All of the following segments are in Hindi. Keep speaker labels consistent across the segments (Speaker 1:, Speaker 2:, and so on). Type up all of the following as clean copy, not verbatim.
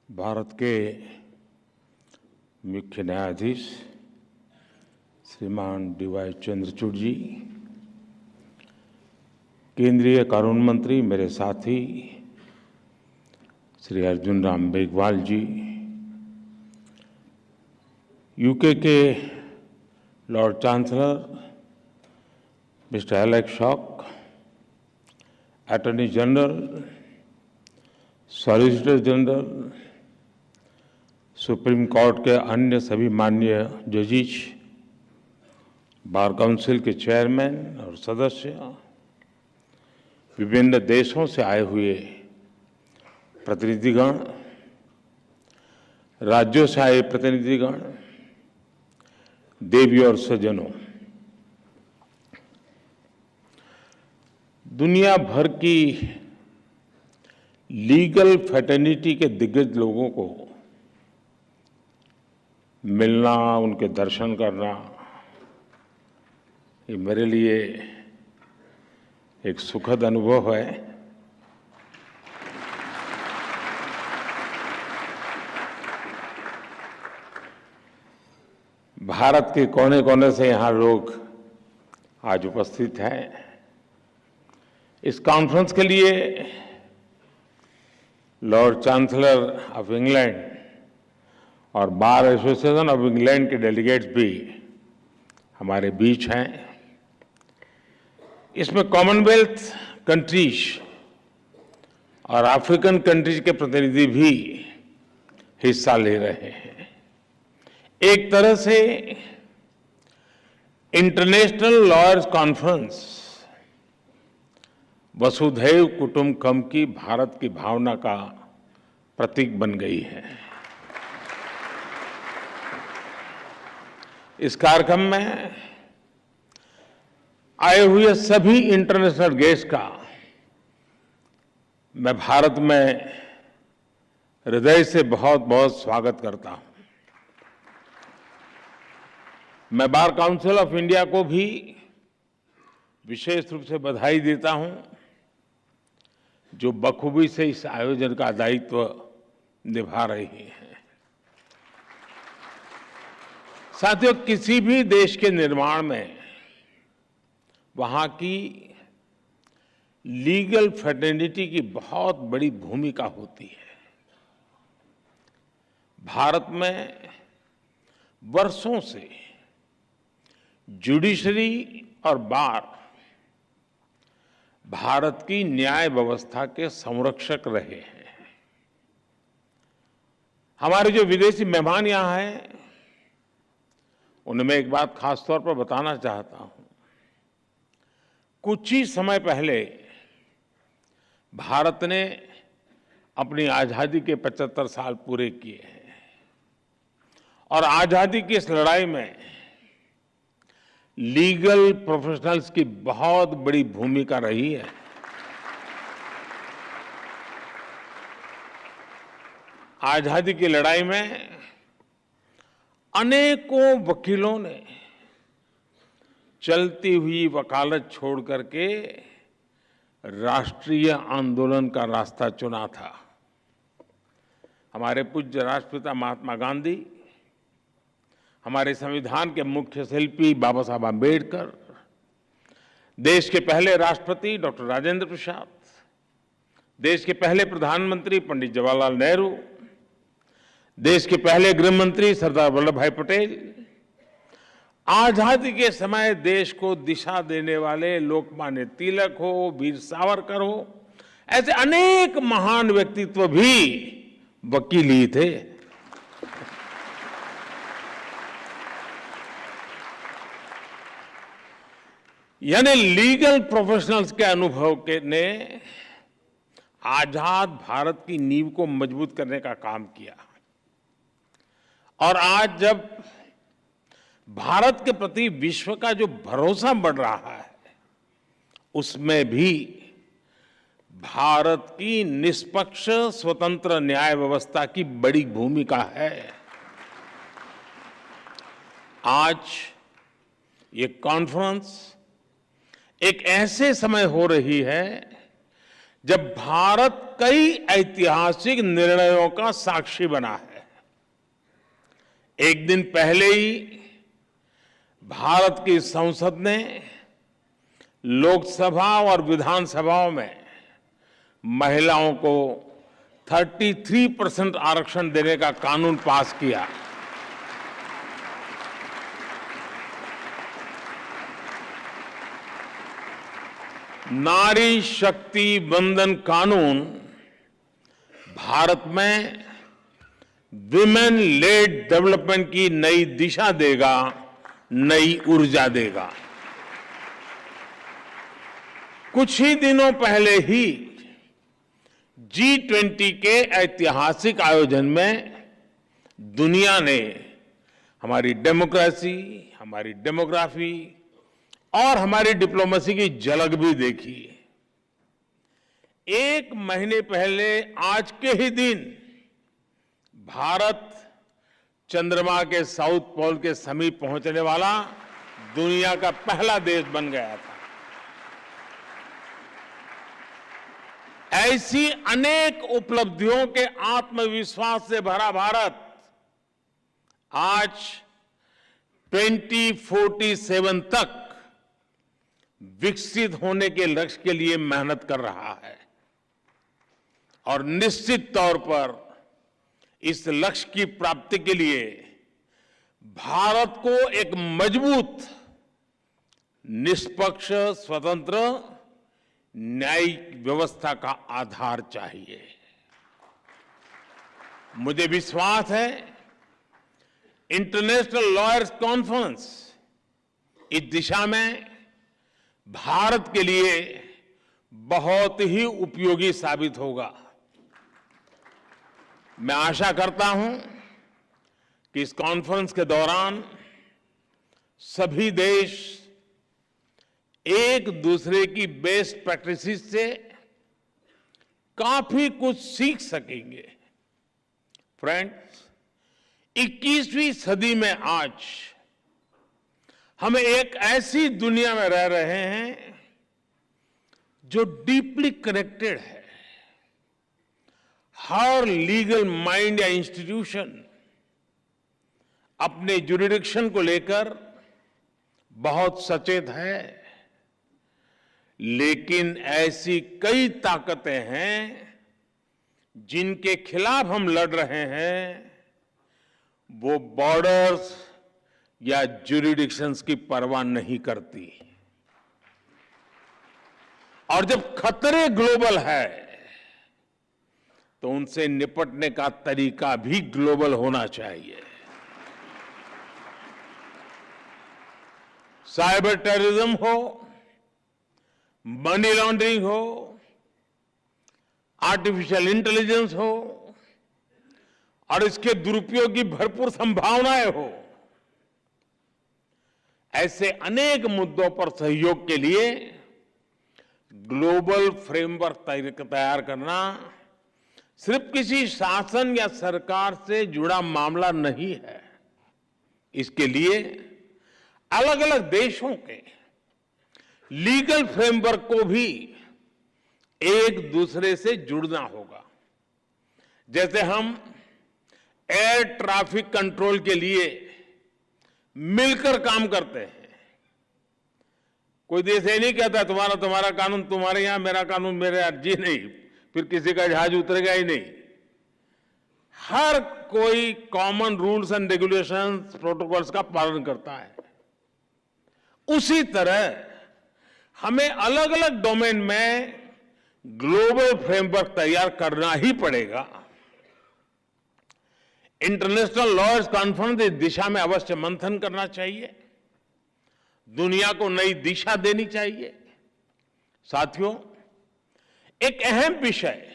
Speaker 1: भारत के मुख्य न्यायाधीश श्रीमान डी.वाई. चंद्रचूड़ जी, केंद्रीय कानून मंत्री मेरे साथी श्री अर्जुन राम मेघवाल जी, यूके के Lord chancellor mister Alex shock, attorney general, solicitor general, supreme court के अन्य सभी माननीय जजिस, बार काउंसिल के चेयरमैन और सदस्य, विभिन्न देशों से आए हुए प्रतिनिधिगण, राज्यों से आए प्रतिनिधिगण, देवी और सज्जनों, दुनिया भर की लीगल फ्रेटर्निटी के दिग्गज लोगों को मिलना, उनके दर्शन करना, ये मेरे लिए एक सुखद अनुभव है। भारत के कोने कोने से यहाँ लोग आज उपस्थित हैं। इस कॉन्फ्रेंस के लिए लॉर्ड चांसलर ऑफ इंग्लैंड और बार एसोसिएशन ऑफ इंग्लैंड के डेलीगेट्स भी हमारे बीच हैं। इसमें कॉमनवेल्थ कंट्रीज और अफ्रीकन कंट्रीज के प्रतिनिधि भी हिस्सा ले रहे हैं। एक तरह से इंटरनेशनल लॉयर्स कॉन्फ्रेंस वसुधैव कुटुंबकम की भारत की भावना का प्रतीक बन गई है। इस कार्यक्रम में आए हुए सभी इंटरनेशनल गेस्ट का मैं भारत में हृदय से बहुत बहुत स्वागत करता हूं। मैं बार काउंसिल ऑफ इंडिया को भी विशेष रूप से बधाई देता हूं, जो बखूबी से इस आयोजन का दायित्व निभा रही है। साथियों, किसी भी देश के निर्माण में वहां की लीगल फ्रेटर्निटी की बहुत बड़ी भूमिका होती है। भारत में वर्षों से जुडिशरी और बार भारत की न्याय व्यवस्था के संरक्षक रहे हैं। हमारे जो विदेशी मेहमान यहां हैं, उनमें एक बात खास तौर पर बताना चाहता हूं। कुछ ही समय पहले भारत ने अपनी आजादी के 75 साल पूरे किए हैं और आजादी की इस लड़ाई में लीगल प्रोफेशनल्स की बहुत बड़ी भूमिका रही है। आजादी की लड़ाई में अनेकों वकीलों ने चलती हुई वकालत छोड़ करके राष्ट्रीय आंदोलन का रास्ता चुना था। हमारे पूज्य राष्ट्रपिता महात्मा गांधी, हमारे संविधान के मुख्य शिल्पी बाबा साहब आम्बेडकर, देश के पहले राष्ट्रपति डॉक्टर राजेंद्र प्रसाद, देश के पहले प्रधानमंत्री पंडित जवाहरलाल नेहरू, देश के पहले गृह मंत्री सरदार वल्लभ भाई पटेल, आजादी के समय देश को दिशा देने वाले लोकमान्य तिलक हो, वीर सावरकर हो, ऐसे अनेक महान व्यक्तित्व भी वकील ही थे। यानी लीगल प्रोफेशनल्स के अनुभव के ने आजाद भारत की नींव को मजबूत करने का काम किया। और आज जब भारत के प्रति विश्व का जो भरोसा बढ़ रहा है, उसमें भी भारत की निष्पक्ष स्वतंत्र न्याय व्यवस्था की बड़ी भूमिका है। आज ये कॉन्फ्रेंस एक ऐसे समय हो रही है जब भारत कई ऐतिहासिक निर्णयों का साक्षी बना है। एक दिन पहले ही भारत की संसद ने लोकसभा और विधानसभाओं में महिलाओं को 33% आरक्षण देने का कानून पास किया। नारी शक्ति वंदन कानून भारत में विमेन लेड डेवलपमेंट की नई दिशा देगा, नई ऊर्जा देगा। कुछ ही दिनों पहले ही G20 के ऐतिहासिक आयोजन में दुनिया ने हमारी डेमोक्रेसी, हमारी डेमोग्राफी और हमारी डिप्लोमेसी की झलक भी देखी। एक महीने पहले आज के ही दिन भारत चंद्रमा के साउथ पोल के समीप पहुंचने वाला दुनिया का पहला देश बन गया था। ऐसी अनेक उपलब्धियों के आत्मविश्वास से भरा भारत आज 2047 तक विकसित होने के लक्ष्य के लिए मेहनत कर रहा है और निश्चित तौर पर इस लक्ष्य की प्राप्ति के लिए भारत को एक मजबूत, निष्पक्ष, स्वतंत्र न्यायिक व्यवस्था का आधार चाहिए। मुझे विश्वास है इंटरनेशनल लॉयर्स कॉन्फ्रेंस इस दिशा में भारत के लिए बहुत ही उपयोगी साबित होगा। मैं आशा करता हूं कि इस कॉन्फ्रेंस के दौरान सभी देश एक दूसरे की बेस्ट प्रैक्टिसेस से काफी कुछ सीख सकेंगे। फ्रेंड्स, 21वीं सदी में आज हम एक ऐसी दुनिया में रह रहे हैं जो डीपली कनेक्टेड है। हर लीगल माइंड या इंस्टीट्यूशन अपने जुरिडिक्शन को लेकर बहुत सचेत है, लेकिन ऐसी कई ताकतें हैं जिनके खिलाफ हम लड़ रहे हैं। वो बॉर्डर्स या जुरिडिक्शंस की परवाह नहीं करती। और जब खतरे ग्लोबल है तो उनसे निपटने का तरीका भी ग्लोबल होना चाहिए। साइबर टेररिज्म हो, मनी लॉन्ड्रिंग हो, आर्टिफिशियल इंटेलिजेंस हो और इसके दुरुपयोग की भरपूर संभावनाएं हो, ऐसे अनेक मुद्दों पर सहयोग के लिए ग्लोबल फ्रेमवर्क तैयार करना सिर्फ किसी शासन या सरकार से जुड़ा मामला नहीं है। इसके लिए अलग अलग देशों के लीगल फ्रेमवर्क को भी एक दूसरे से जुड़ना होगा। जैसे हम एयर ट्रैफिक कंट्रोल के लिए मिलकर काम करते हैं। कोई देश ये नहीं कहता तुम्हारा कानून तुम्हारे यहां, मेरा कानून मेरे यहां। जी नहीं, फिर किसी का जहाज उतरेगा ही नहीं। हर कोई common rules and regulations, protocols का पालन करता है। उसी तरह हमें अलग अलग डोमेन में ग्लोबल फ्रेमवर्क तैयार करना ही पड़ेगा। इंटरनेशनल लॉयर्स कॉन्फ्रेंस इस दिशा में अवश्य मंथन करना चाहिए, दुनिया को नई दिशा देनी चाहिए। साथियों, एक अहम विषय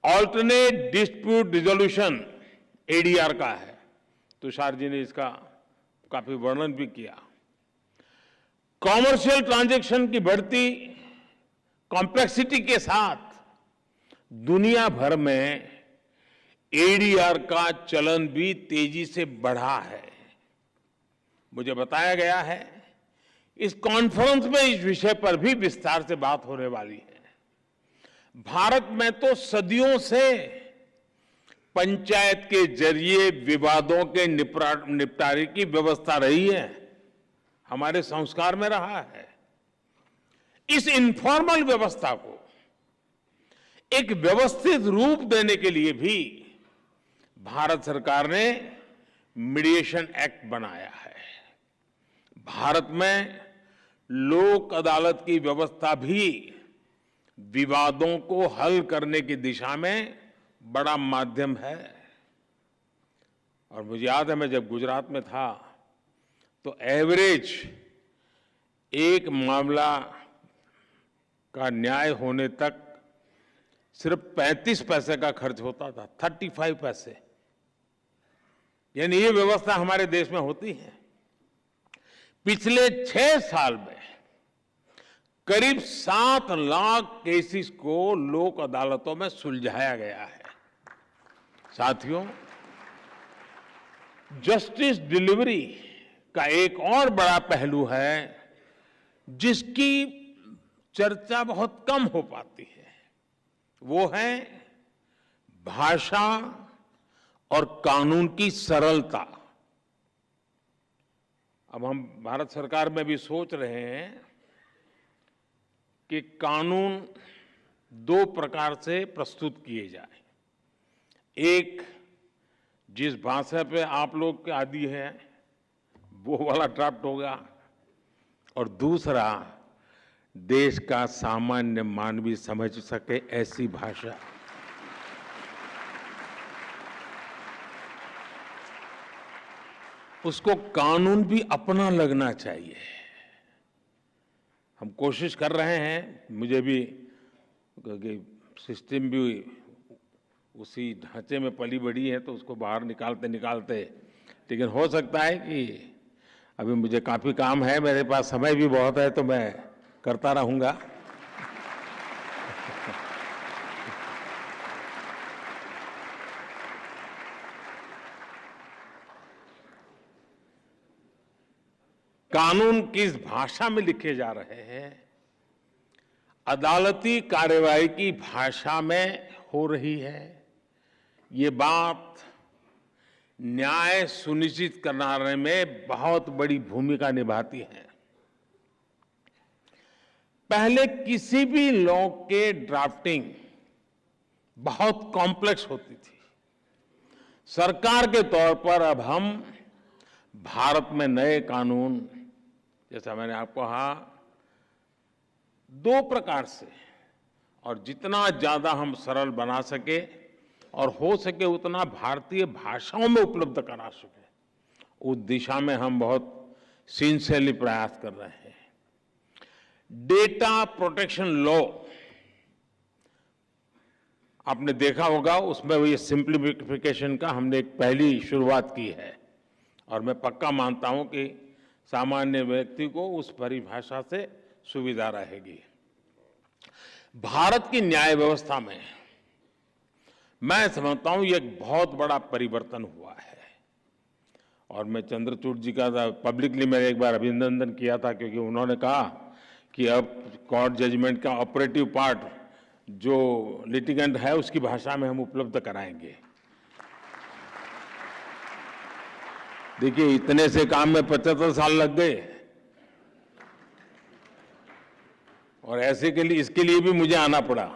Speaker 1: ऑल्टरनेट डिस्प्यूट रिजोल्यूशन एडीआर का है। तुषार जी ने इसका काफी वर्णन भी किया। कॉमर्शियल ट्रांजैक्शन की बढ़ती कॉम्प्लेक्सिटी के साथ दुनिया भर में एडीआर का चलन भी तेजी से बढ़ा है। मुझे बताया गया है इस कॉन्फ्रेंस में इस विषय पर भी विस्तार से बात होने वाली है। भारत में तो सदियों से पंचायत के जरिए विवादों के निपटारे की व्यवस्था रही है, हमारे संस्कार में रहा है। इस इनफॉर्मल व्यवस्था को एक व्यवस्थित रूप देने के लिए भी भारत सरकार ने मीडिएशन एक्ट बनाया है। भारत में लोक अदालत की व्यवस्था भी विवादों को हल करने की दिशा में बड़ा माध्यम है। और मुझे याद है, मैं जब गुजरात में था तो एवरेज एक मामला का न्याय होने तक सिर्फ 35 पैसे का खर्च होता था, 35 पैसे। यानी ये व्यवस्था हमारे देश में होती है। पिछले 6 साल में करीब 7 लाख केसेस को लोक अदालतों में सुलझाया गया है। साथियों, जस्टिस डिलीवरी का एक और बड़ा पहलू है जिसकी चर्चा बहुत कम हो पाती है, वो है भाषा और कानून की सरलता। अब हम भारत सरकार में भी सोच रहे हैं कि कानून 2 प्रकार से प्रस्तुत किए जाए। एक, जिस भाषा पे आप लोग के आदी हैं वो वाला ड्राफ्ट होगा, और दूसरा देश का सामान्य मानवी समझ सके ऐसी भाषा। उसको कानून भी अपना लगना चाहिए। हम कोशिश कर रहे हैं, मुझे भी सिस्टम भी उसी ढांचे में पली बड़ी है तो उसको बाहर निकालते निकालते, लेकिन हो सकता है कि अभी मुझे काफी काम है, मेरे पास समय भी बहुत है, तो मैं करता रहूंगा। कानून किस भाषा में लिखे जा रहे हैं, अदालती कार्यवाही की भाषा में हो रही है, ये बात न्याय सुनिश्चित कराने में बहुत बड़ी भूमिका निभाती है। पहले किसी भी लॉ के ड्राफ्टिंग बहुत कॉम्प्लेक्स होती थी। सरकार के तौर पर अब हम भारत में नए कानून, जैसा मैंने आपको कहा, 2 प्रकार से, और जितना ज्यादा हम सरल बना सके और हो सके उतना भारतीय भाषाओं में उपलब्ध करा सके, उस दिशा में हम बहुत सिंसियरली प्रयास कर रहे हैं। डेटा प्रोटेक्शन लॉ आपने देखा होगा, उसमें ये सिंप्लीफिकेशन का हमने एक पहली शुरुआत की है, और मैं पक्का मानता हूं कि सामान्य व्यक्ति को उस परिभाषा से सुविधा रहेगी। भारत की न्याय व्यवस्था में मैं समझता हूं ये एक बहुत बड़ा परिवर्तन हुआ है, और मैं चंद्रचूड़ जी का पब्लिकली मैंने एक बार अभिनंदन किया था, क्योंकि उन्होंने कहा कि अब कोर्ट जजमेंट का ऑपरेटिव पार्ट जो लिटिगेंट है उसकी भाषा में हम उपलब्ध कराएंगे। देखिए, इतने से काम में 75 साल लग गए, और ऐसे के लिए, इसके लिए भी मुझे आना पड़ा।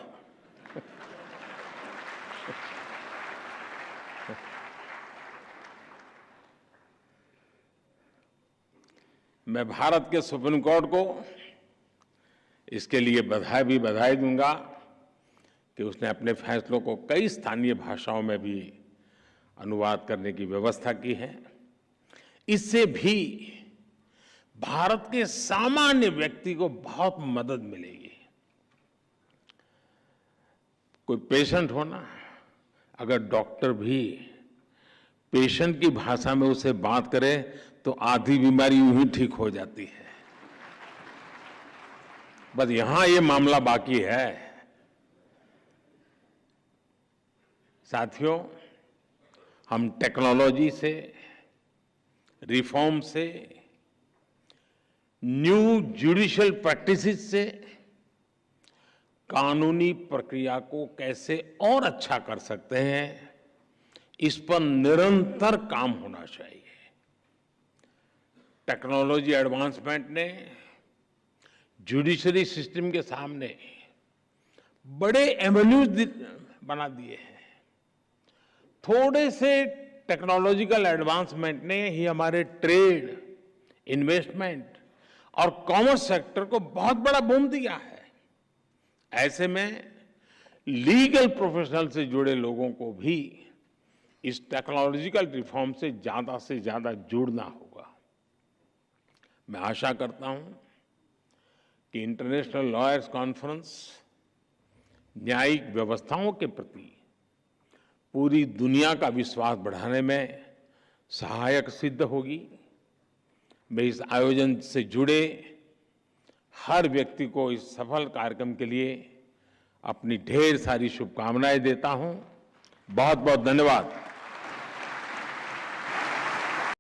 Speaker 1: मैं भारत के सुप्रीम कोर्ट को इसके लिए बधाई दूंगा कि उसने अपने फैसलों को कई स्थानीय भाषाओं में भी अनुवाद करने की व्यवस्था की है। इससे भी भारत के सामान्य व्यक्ति को बहुत मदद मिलेगी। कोई पेशेंट हो ना, अगर डॉक्टर भी पेशेंट की भाषा में उसे बात करे तो आधी बीमारी यूं ही ठीक हो जाती है। बस यहां ये मामला बाकी है। साथियों, हम टेक्नोलॉजी से, रिफॉर्म से, न्यू जुडिशियल प्रैक्टिसेस से कानूनी प्रक्रिया को कैसे और अच्छा कर सकते हैं, इस पर निरंतर काम होना चाहिए। टेक्नोलॉजी एडवांसमेंट ने जुडिशरी सिस्टम के सामने बड़े एवेन्यूज बना दिए हैं। थोड़े से टेक्नोलॉजिकल एडवांसमेंट ने ही हमारे ट्रेड, इन्वेस्टमेंट और कॉमर्स सेक्टर को बहुत बड़ा बूम दिया है। ऐसे में लीगल प्रोफेशनल से जुड़े लोगों को भी इस टेक्नोलॉजिकल रिफॉर्म से ज्यादा जुड़ना होगा। मैं आशा करता हूं कि इंटरनेशनल लॉयर्स कॉन्फ्रेंस न्यायिक व्यवस्थाओं के प्रति पूरी दुनिया का विश्वास बढ़ाने में सहायक सिद्ध होगी। मैं इस आयोजन से जुड़े हर व्यक्ति को इस सफल कार्यक्रम के लिए अपनी ढेर सारी शुभकामनाएं देता हूं। बहुत बहुत धन्यवाद।